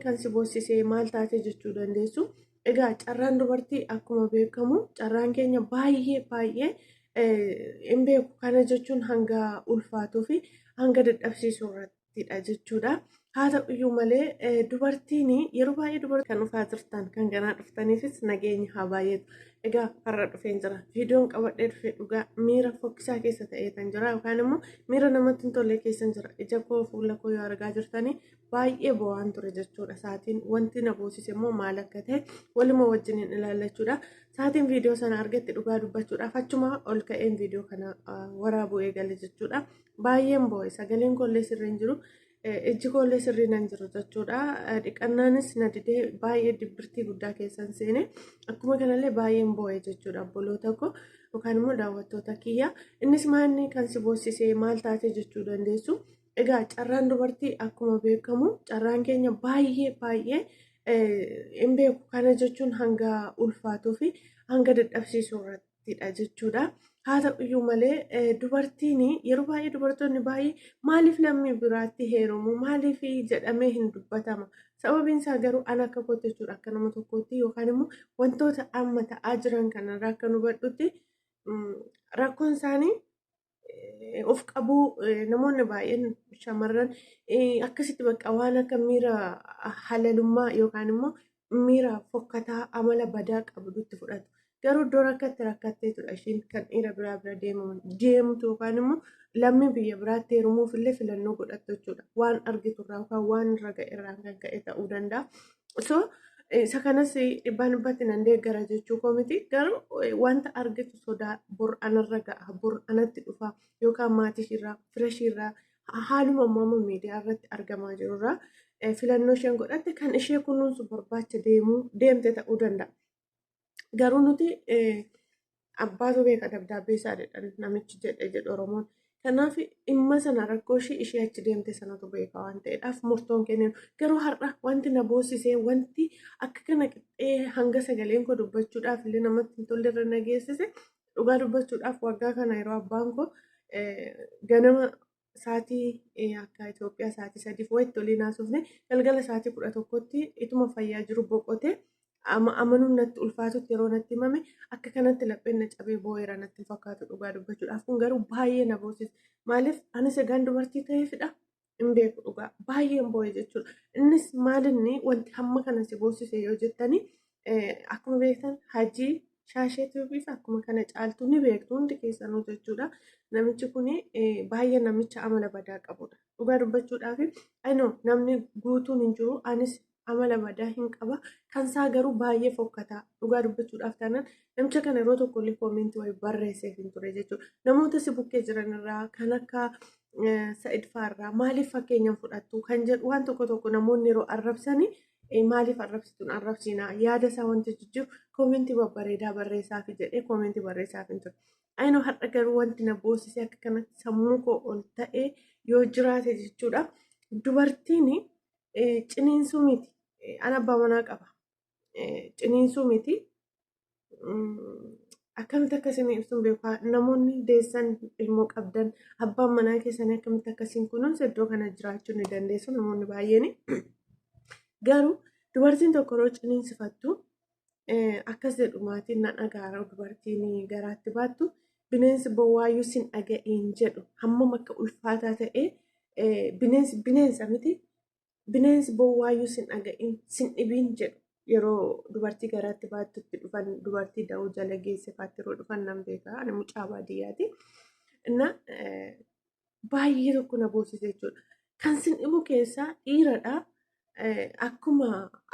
kan si boossisee maal taate jechuu dandeessu. Egaa carraan dubartii akkuma beekamu carraan keenya baay'ee hin beeku. Kana jechuun hanga ulfaatuu fi hanga dadhabsiisuu irrattidha jechuudha. Haa ta'uyyuu malee dubartiin yeroo baay'ee dubartii kan dhufaa jirtan kan ganaa dhuftaniifis nageenya haa baay'eetu. Egaa har'a dhufeen jira. Viidiyoon qabadhee dhufe dhugaa miira fokkisaa keessa ta'ee kan jira yookaan immoo miira namatti hin tolle keessa jira. Ija koo fuula koo yoo argaa jirtanii baay'ee bo'aan ture jechuudha. Saatiin wanti na boosise immoo maal akka ta'e waluma wajjiniin ilaallachuudha. Saatiin viidiyoo sana argetti dhugaa dubbachuudhaaf achuma ol ka'een viidiyoo kana waraabuu eegale jechuudha. Baay'een bo'e sagaleen koollee sirrii hin jiru. Ijji koollee sirrii nan jiru jechuudha. Dhiqannaanis na didee baay'ee dibbirtii guddaa keessan seene akkuma kanallee baay'een bo'e jechuudha obboloota koo yookaan immoo daawwattoota kiyya. Innis maanni kan si boossisee maal taate jechuu dandeessu. Egaa carraan dubartii akkuma beekamu carraan keenya baay'ee hin beeku. Kana jechuun hanga ulfaatuu fi hanga dadhabsiisuu irrattidha jechuudha. Haa ta'uyyuu malee dubartiin yeroo baay'ee dubartoonni baay'ee maaliif lammii biraatti heerumu maaliif jedhamee hin dubbatama. Sababiin isaa garuu an akka kootti jechuudha akka nama tokkootti yookaan immoo wantoota amma ta'aa jiran kanarraa akka nu hubadhutti rakkoon isaanii of qabuu namoonni baay'een shamarran akkasitti bakka waan akka miira halalummaa yookaan immoo miira fokkataa amala badaa qabdutti fudhatu. Garuu iddoo rakkatteetudha ishiin kan dhiira biraa bira deemtu yookaan immoo lammii biyya biraatti heerumuuf illee filannoo godhattu jechuudha. Waan argiturraa yookaan waan irra ga'erraan kan ka'e ta'uu danda'a. So isa kanas dhibbaan dhibbatti nan deeggara jechuu koo miti. Garuu wanta argitu sodaa bor anarra ga'a bor anatti dhufa yookaan maatii ishiirraa fira ishiirraa haaluma ammoo miidiyaa irratti argamaa jirurraa filannoo isheen godhatte kan ishee kunuunsu barbaacha deemte ta'uu danda'a. Garuu nuti abbaatu beeka dabdaabbee isaa namichi jedhu Oromoon. Kanaaf dhimma sana rakkoo ishee achi deemte sanatu beeka waan ta'eedhaaf murtoon kennu. Garuu har'a wanti na boossisee wanti akka kana qixxee hanga sagaleen koo dubbachuudhaaf illee namatti hin tolle irra na geessise dhugaa dubbachuudhaaf waggaa kana yeroo abbaan koo ganama sa'aatii akka Itoophiyaa sa'aatii 3 wayitti olii naasofne galgala sa'aatii 11tti ituma fayyaa jiru boqotee. Amanuun natti ulfaatutti yeroo natti himame akka kanatti lapheen na cabee boo'eera natti fakkaatu dhugaa dubbachuudhaaf kun garuu baay'ee na boosise. Maaliif anis egaan dubartii ta'eefidha hin beeku dhugaa baay'een boo'e jechuudha. Innis maalinni wanti hamma kana si boosise yoo jettanii akkuma beektan Hajii Shaasheetiif akkuma kana caaltu ni beektu hundi keessanuu jechuudha. Namichi kun baay'ee namicha amala badaa qabudha. Dhugaa dubbachuudhaaf namni guutuun hin jiru anis amala badaa hin qaba. Kan isaa garuu baay'ee fokkataa dhugaa dubbachuudhaaf taanaan namicha kana yeroo tokkollee koomentii wayii barreesseef hin ture jechuudha. Namoota si bukkee jiran irraa kan akka Sa'id Faarraa maaliif fakkeenyaan fudhattu kan jedhu waan tokko namoonni yeroo arrabsanii maaliif arrabsituun arrabsiinaa yaada isaa wanti jijjiiru koomentii babbareedaa barreessaaf jedhee koomentii barreessaaf hin ture. Ayinoo har'a garuu wanti na boosisee akka kanatti sammuu koo ol ta'ee yoo jiraate jechuudha. Dubartiin ciniinsuu miti. An abbaa manaa qaba. Ciniinsuu miti. Akkamitti akkasiin ibsuun beekaa namoonni deessan ilmoo qabdan abbaan manaa keessanii akkamitti akkasiin kunuunsa iddoo kana jiraachuu ni dandeessu namoonni baay'een. Garuu dubartiin tokko yeroo ciniinsifattu akkas jedhu maatiin na dhagaara dubartiin garaatti baattu bineensi bowwaayyuu sin dhaga'iin jedhu hammam akka ulfaataa ta'e bineensa miti. Bineensi bowwaayyuu sin dhaga'iin sin dhibiin jedhu yeroo dubartii garaatti baattutti dhufan dubartii da'uu jala geessifaatti yeroo dhufan nan beekaa ani mucaa baadiyyaati. Inna baay'ee tokko na boosise jechuudha. Kan sin dhibu keessaa dhiiradha. Akkuma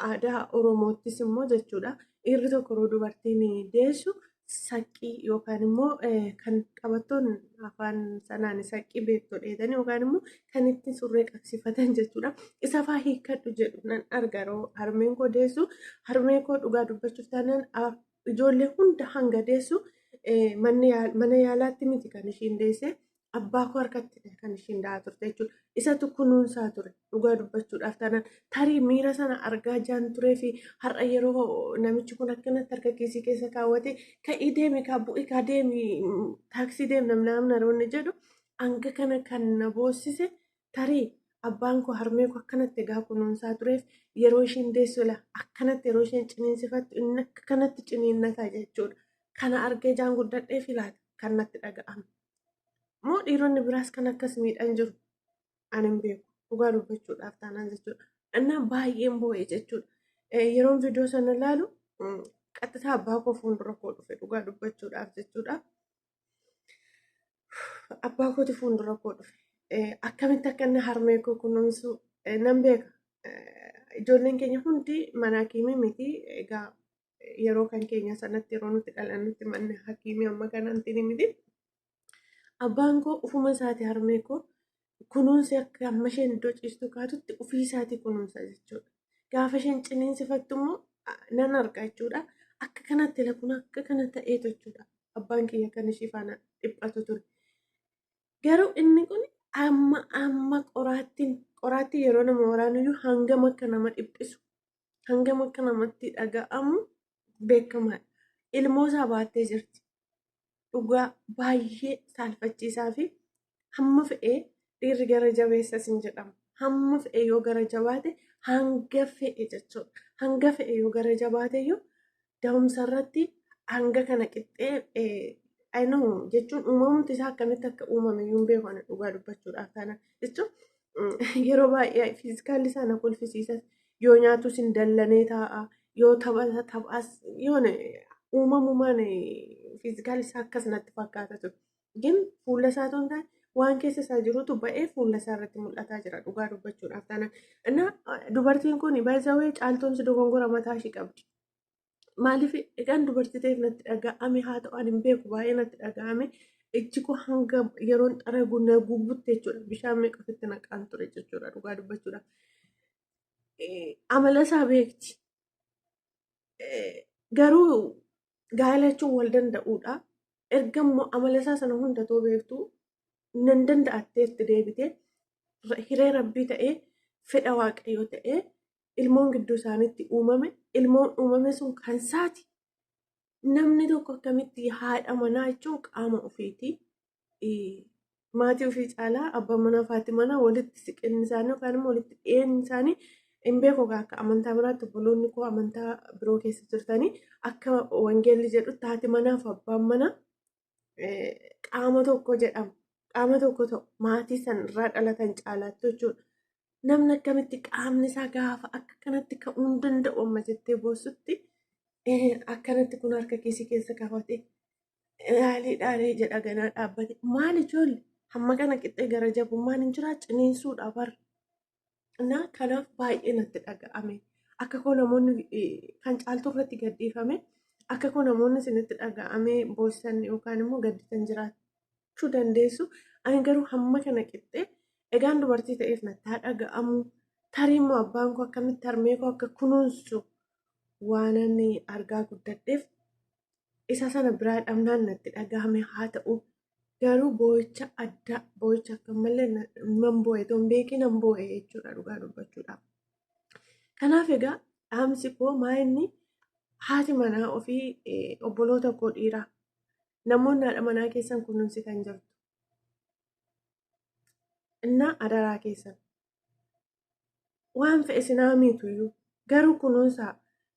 aadaa Oromoottis immoo jechuudha. Dhiirri tokko yeroo dubartiin deessu saqqii yookaan immoo kan qabattoon afaan sanaan saqqii beektu dheedanii yookaan immoo kan itti surree qabsiifatan jechuudha. Isa fa'aa hiikkadhu jedhu nan arga yeroo harmeen koo deessu harmee koo dhugaa dubbachuuf taanaan ijoollee hunda hanga deessu mana yaalaatti miti kan ishiin deesse abbaa koo harkatti kan ishiin da'aa turte jechuudha. Isatu kunuunsaa ture dhugaa dubbachuudhaaf taanaan tarii miira sana argaa jaan turee fi har'a yeroo namichi kun akkanatti harka kiisii keessa kaawwate ka'ii deemi bu'ii kaa deemi taaksii deemna namoonni jedhu hanga kana kan na boossise tarii abbaan koo harmee koo akkanatti egaa kunuunsaa tureef yeroo ishiin deessu la akkanatti yeroo isheen ciniinsifattu inni akka kanatti ciniinnataa jechuudha. Kana argee jaan guddadhee filaata kan natti dhaga'ame. Moo dhiironni biraas kan akkas miidhan jiru ani hin beeku dhugaa dubbachuudhaaf taanaan jechuudha. Innaan baay'een boo'ee jechuudha. Yeroon viidiyoo sana ilaalu qaxxisaa abbaa koo fuuldura koo dhufe dhugaa dubbachuudhaaf jechuudha. Abbaa kooti fuuldura koo dhufe. Akkamitti akka inni harmee koo kunuunsu nan beeka. Ijoolleen keenya hundi mana hakiimii miti. Egaa yeroo kan keenya sanatti yeroo nuti dhalannutti manni hakiimii amma kanatti miti. Abbaan koo ufuma isaati harmee koo kunuunsi akka amma isheen iddoo ciistu kaatutti ofii isaatii kunuunsa jechuudha. Gaafa isheen ciniinsifattu immoo nan arga jechuudha. Akka kanatti lakuun akka kana ta'eetu jechuudha. Abbaan kiyya kan ishii faana dhiphatu ture. Garuu inni kun amma qoraattii yeroo nama waraanuyyuu hangam akka nama dhiphisu hangam akka namatti dhaga'amu beekamaadha. Ilmoo isaa baattee jirti. Dhugaa baay'ee saalfachiisaa fi hamma fe'ee dhiirri gara jabeessas hin jedhamu. Hamma fe'ee yoo gara jabaate hanga fe'e jechuudha. Hanga fe'e yoo gara jabaate iyyuu da'umsa irratti hanga kana qixxee jechuun uumamti isaa akkamitti akka uumame iyyuu hin beeku dhugaa dubbachuudhaaf taana jechuun yeroo baay'ee fiizikaalli isaa na kolfisiisas yoo nyaatus hin dallanee taa'a yoo taphaas yoon uumamumaan fiizikaalli isaa akkas natti fakkaata ture. Gin fuula isaatu hin taane waan keessa isaa jirutu ba'ee fuula isaa irratti mul'ataa jira dhugaa dubbachuudhaaf taana. Dubartiin kun baay'ee caaltoonsi dogongora mataa ishii qabdi. Maaliif egaan dubartii ta'eef natti dhaga'ame haa ta'u ani hin beeku baay'ee natti dhaga'ame ijji koo hanga yeroon xaragu na gubutte jechuudha. Bishaan meeqa ofitti naqaan ture jechuudha dhugaa dubbachuudhaaf. Amala isaa beekti. Garuu gaa'elachuun wal danda'uudha. Erga immoo amala isaa sana hunda too beektu nan danda'attee itti deebitee hiree rabbii ta'ee fedha waaqayyoo ta'ee ilmoon gidduu isaaniitti uumame ilmoon uumame sun kan isaati. Namni tokko akkamitti haadha manaa jechuun qaama ofiiti. Maatii ofii caalaa abbaa manaa fi haati manaa walitti siqinni isaanii yookaan immoo walitti dhiyeenyi isaanii hin beeku akka amantaa biraatti obboloonni koo amantaa biroo keessa jirtanii akka wangeelli jedhutti haati manaa fi abbaan manaa qaama tokko jedhamu. Qaama tokko ta'u maatii san irraa dhalatan caalaatti jechuudha. Namni akkamitti qaamni isaa gaafa akka kanatti ka'uu hin danda'u amma jettee boossutti akkanatti kun harka keessi keessa kaafate yaalii dhaalee jedha ganaa dhaabbate maal ijoollee hamma kana qixxee gara jabummaan hin jiraa ciniinsuudha bara. Kanaaf baay'ee natti dhaga'ame. Akka koo namoonni kan caaltuu irratti gadhiifame akka koo namoonni isinitti dhaga'ame boossan yookaan immoo gaddisan jiraachuu dandeessu. Ani garuu hamma kana qixxee egaan dubartii ta'eef natti haa dhaga'amu. Tarii immoo abbaan koo akkamitti harmee koo akka kunuunsu waan ani argaa guddadheef isa sana biraa dhabnaan natti dhaga'ame haa ta'u. Garuu boo'icha addaa boo'icha akka malee nan boo'e toon beekin nan boo'e jechuudha dhugaa dubbachuudhaaf. Kanaaf egaa dhaamsi koo maa'inni haati manaa ofii obboloota koo dhiiraa namoonni haadha manaa keessan kunuunsitan jirtu. Innaa adaraa keessan waan fe'e sinaa miituyyuu garuu kunuunsaa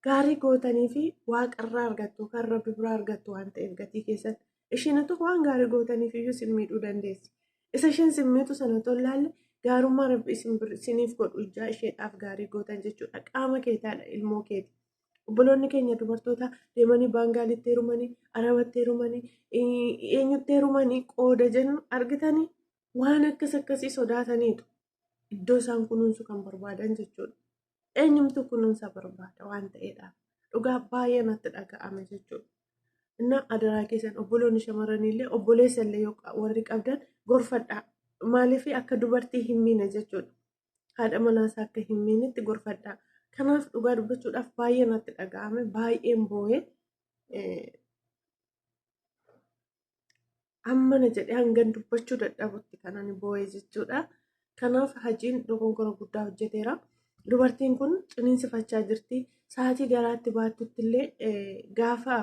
gaarii gootanii fi waaqarraa argattu kan rabbi biraa argattu waan ta'eef gatii keessatti. Ishiinatu waan gaarii gootaniif iyyuu sin miidhuu dandeessi. Isa isheen sin miitu sana tollaalle gaarummaa rabbi isiniif godhu ijaa isheedhaaf gaarii gootan jechuudha. Qaama keetaadha ilmoo keeti. Obboloonni keenya dubartoota deemanii baangaalitti heerumanii, arabatti heerumanii, eenyutti heerumanii qooda jennu argitanii waan akkasii sodaataniitu iddoo isaan kunuunsu kan barbaadan jechuudha. Eenyumtu kunuunsa barbaada waan ta'eedhaaf. Dhugaa baay'ee natti dhaga'ame jechuudha. Adaraa keessan obboloonni shamarraniillee obboleessa illee warri qabdan gorfadhaa. Maaliif akka dubartii hin miine jechuudha. Haadha manaasaa akka hin miinetti gorfadhaa. Kanaaf dhugaa dubbachuudhaaf baay'ee natti dhaga'ame baay'een boo'ee hammana jedhee hangan dubbachuu dadhabutti kan ani boo'ee jechuudha. Kanaaf hajiin dogongora guddaa hojjeteera. Dubartiin kun ciniinsifachaa jirti. Sa'aatii garaatti baattutti illee gaafa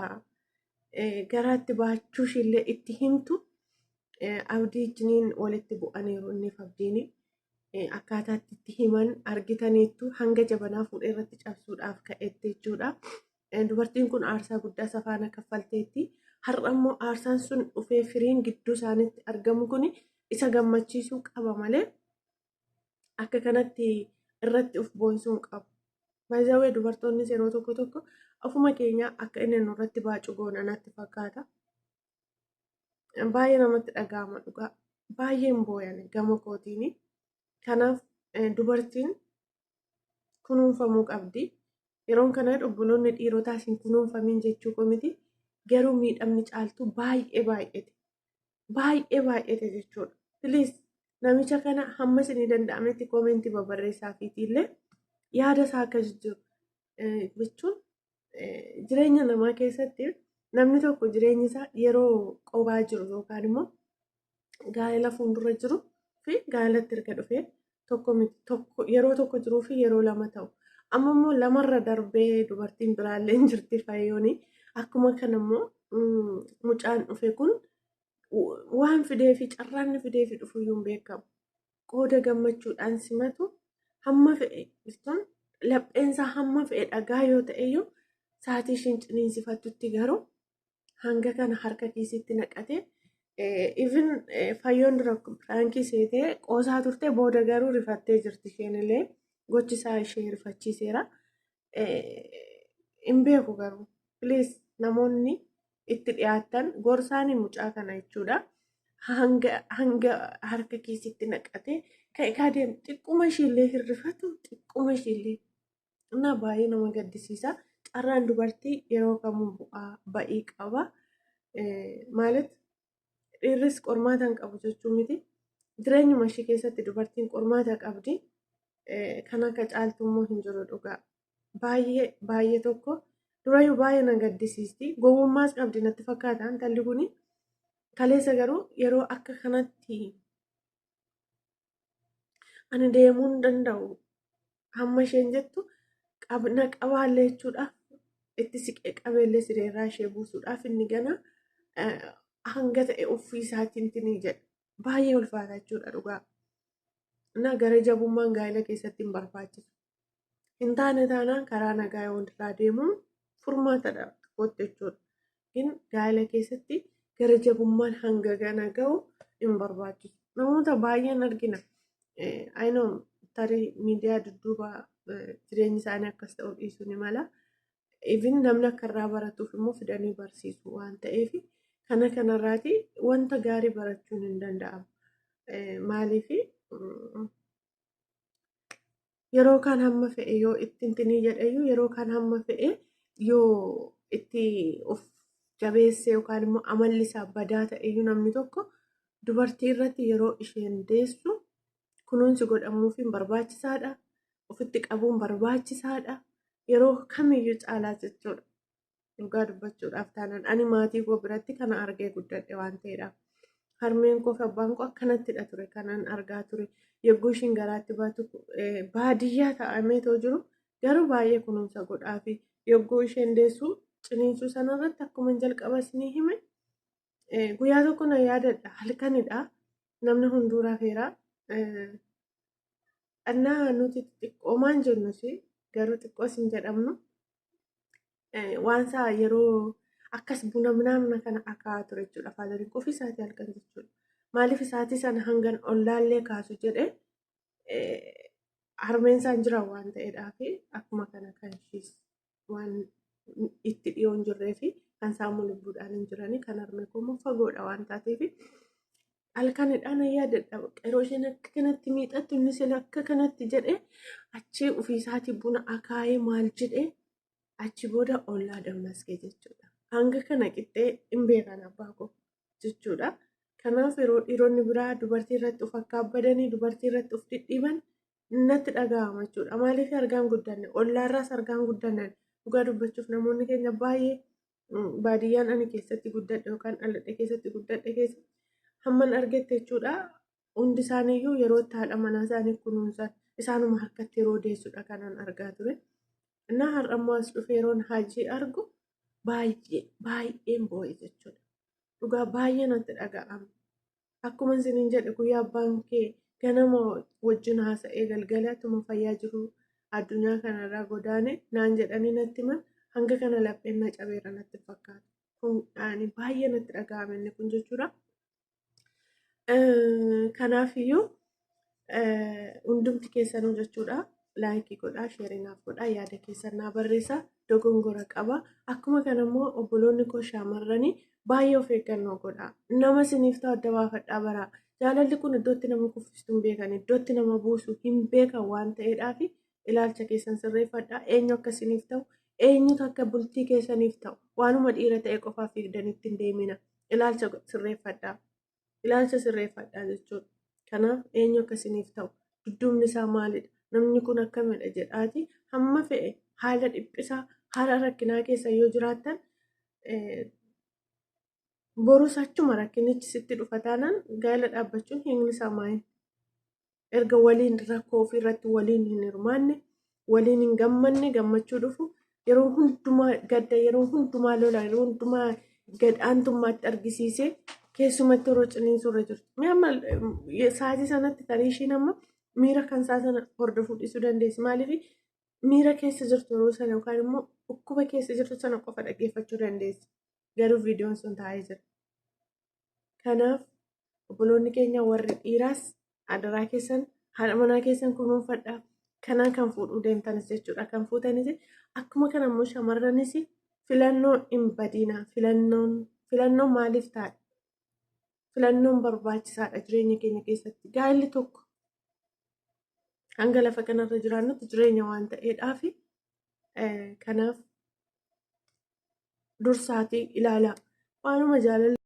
garaatti baachuu ishillee itti himtu abdii jiniin walitti bu'aniiru inni abdiini. akkaataatti itti himan argitaniittu hanga jabanaa fuudhee irratti cabsuudhaaf ka'etti jechuudha. Dubartiin kun aarsaa guddaa safaana kaffalteetti. Har'a immoo aarsaan sun dhufee firiin gidduu isaaniitti argamu kun isa gammachiisuu qaba malee akka kanatti irratti of boonsuu qabu. Baay'ee dubartoonnis yeroo tokko tokko ofuma keenya akka inni nurratti baacu goona natti fakkaata. Baay'ee namatti dhaga'ama dhugaa. Baay'een booyan gama kootiini. Kanaaf dubartiin kunuunfamuu qabdi. Yeroon kana obboloonni dhiirotaa isin kunuunfamin jechuu miti. Garuu miidhamni caaltu baay'ee baay'ete jechuudha. Please namicha kana hamma isinii danda'ametti koomentii barreessaafiitillee yaada isaa akka jijjiiru jechuun jireenya namaa keessatti namni tokko jireenya isaa yeroo qobaa jiru yookaan immoo gaa'ela fuuldura jiru fi gaa'elatti erga dhufee yeroo tokko jiruu fi yeroo lama ta'u. Amma immoo lamarra darbee dubartiin biraallee hin jirti fayyooni. Akkuma kana immoo mucaan dhufe kun waan fidee fi carraanni fidee fi dhufuyyuu hin beekamu. Qooda gammachuudhaan simatu hamma fe'e jechuun lapheensaa hamma fe'e dhagaa yoo ta'eyyuu sa'aatii ishiin ciniinsifattutti garuu hanga kana harka kiisitti naqatee even fayyoon dura firaankii seetee qoosaa turte booda garuu rifattee jirti isheenillee gochisaa ishee rifachiiseera. Hin beeku garuu please namoonni itti dhiyaatan gorsaanii mucaa kana jechuudha. Hanga harka kiisitti naqatee ka'e deemu xiqquma ishiillee hirrifatu xiqquma ishiillee na baay'ee nama gaddisiisa. Carraan dubartii yeroo kamuu bu'aa ba'ii qaba. Maalit dhiirris qormaata hin qabu jechuun miti. Jireenyuma ishee keessatti dubartiin qormaata qabdi. Kan akka caaltummoo hin jiru dhugaa. Baay'ee tokko durayyuu baay'ee na gaddisiisti. Gowwummaas qabdi natti fakkaata intalli kuni. Kaleessa garuu yeroo akka kanatti ani deemuu hin danda'u hamma isheen jettu na qabaallee jechuudhaaf itti siqee qabeellee sireerraa ishee buusuudhaaf inni gana hanga ta'e ofii isaatiin tinii jedha. Baay'ee ulfaata jechuudha dhugaa. Na gara jabummaan gaa'ela keessatti hin barbaachisu. Hin taane taanaan karaa nagaa yoo irraa deemuun furmaatadha qotte jechuudha. Gaa'ela keessatti gara jabummaan hanga gana ga'u hin barbaachisu. Namoota baay'een argina. Ayinoon tarii miidiyaa dudduuba jireenyi isaanii akkas ta'uu dhiisuu ni mala. Even namni akka irraa baratuuf immoo fidanii barsiisu waan ta'eef kana kanarraati wanta gaarii barachuun hin danda'amu. Maaliif yeroo kaan hamma fe'e yoo itti hintinii jedhayyuu yeroo kaan hamma fe'e yoo itti of jabeesse yookaan immoo amalli isaa badaa ta'eyyuu namni tokko dubartii irratti yeroo isheen deessu kunuunsi godhamuufiin barbaachisaadha. Ofitti qabuun barbaachisaadha. Yeroo kamiyyuu caalaa jechuudha. Dhugaa dubbachuudhaaf taanaan ani maatii koo biratti kana argee guddadhe waan ta'eedhaaf. Harmeen koo fi abbaan koo akkanattidha ture kanan argaa ture. Yogguu ishiin garaatti baatu baadiyyaa taa'ameetoo jiru garuu baay'ee kunuunsa godhaa fi yogguu isheen deessu ciniinsuu sanarratti akkuma jalqaba isinii hime guyyaa tokko na yaadadha halkanidha namni hunduu rafeera. Annaa nuti xiqqoomaan jennus garuu xiqqoo isin jedhamnu waan isaa yeroo akkas buna namna kana akaa'aa ture jechuudha. Faadariin qofi isaatii halkan jechuudha. Maaliif isaatii sana hangan ollaallee kaasu jedhee harmeen isaan jiran waan ta'eedhaa fi akkuma kana kan ishiis waan itti dhiyoo hin jirree fi kan saamuu lubbuudhaan hin jiranii kan harmee koo immoo fagoodha waan taateef halkanidhaan yaadadha. Yeroo isheen akka kanatti miidhattu inni sila akka kanatti jedhee achi ofiisaatii buna akaa'ee maal jedhee achi booda ollaa dammaskee jechuudha. Hanga kana qixxee hin beekan abbaa koo jechuudha. Kanaaf yeroo dhiironni biraa dubartii irratti of akkaabbadanii dubartii irratti of dhidhiiban natti dhaga'ama jechuudha. Maaliif argaan guddanne ollaarraas argaan guddanne dhugaa dubbachuuf namoonni keenya baay'ee baadiyyaan ani keessatti guddadhe yookaan dhaladhe keessatti guddadhe keessatti hamman argette jechuudha. Hundi isaaniiyyuu yeroo itti haadha manaa isaanii kunuunsan isaanuma harkatti yeroo deessudha kanan argaa ture. Innaa har'ammoo as dhufee yeroon hajii argu baay'een boo'e jechuudha. Dhugaa baay'ee natti dhaga'ama. Akkuma isiniin jedhe guyyaa abbaan kee ganama wajjin haasa'ee galgalatuma fayyaa jiru addunyaa kanarraa godaane naan jedhanii natti himan hanga kana lapheen na cabeera natti fakkaata. Kun baay'ee natti dhaga'ame inni kun jechuudha. Kanaafiyyuu hundumti keessanuu jechuudha laayikii godhaa, sheerinaaf godhaa, yaada keessan naa barreessaa, dogongora qaba. Akkuma kanammoo obboloonni koo shaamarranii baay'ee of eeggannoo godhaa. Nama isiniif ta'u adda baafadhaa baraa. Jaalalli kun iddootti nama kuffistu hin beekan, iddootti nama buusu hin beekan waan ta'eedhaaf ilaalcha keessan sirreeffadhaa. Eenyu akka isiniif ta'u, eenyutu akka bultii keessaniif ta'u, waanuma dhiira ta'e qofaaf fiigdanitti hin deemina. Ilaalcha sirreeffadhaa. Ilaalcha sirreeffadhaa jechuudha. Kanaaf eenyu akka isiniif ta'u, dudduubni isaa maalidha? Namni kun akkamidha jedhaati hamma fe'e haala dhiphisaa, haala rakkinaa keessa yoo jiraattan borus achuma rakkinichi sitti dhufa taanaan gaa'ela dhaabbachuun hiikni isaa maali? Erga waliin rakkoo ofirratti waliin hin hirmaanne, waliin hin gammanne, gammachuu dhufu yeroo hundumaa gadda, yeroo hundumaa lola, yeroo hundumaa gadhaantummaatti argisiisee keessumatti yeroo ciniinsurra jirtu. Sa'aatii sanatti tarii ishiin amma miira kan isaa sana hordofuu dhiisuu dandeessi. Maaliif miira keessa jirtu yeroo sana yookaan immoo dhukkuba keessa jirtu sana qofa dhaggeeffachuu dandeessi. Garuu viidiyoon sun taa'ee jira. Kanaaf obboloonni keenya warri dhiiraas adaraa keessan haadha manaa keessan kunuunfadhaa. Kanaan kan fuudhuu deemtanis jechuudha. Kan fuutanis akkuma kana immoo shamarranis filannoo hin badinaa. Filannoon maaliif ta'a? Filannoon barbaachisaadha jireenya keenya keessatti. Gaa'elli tokko hanga lafa kanarra jiraannutti jireenya waan ta'eedhaaf kanaaf dursaatii ilaalaa. Waanuma jaalalli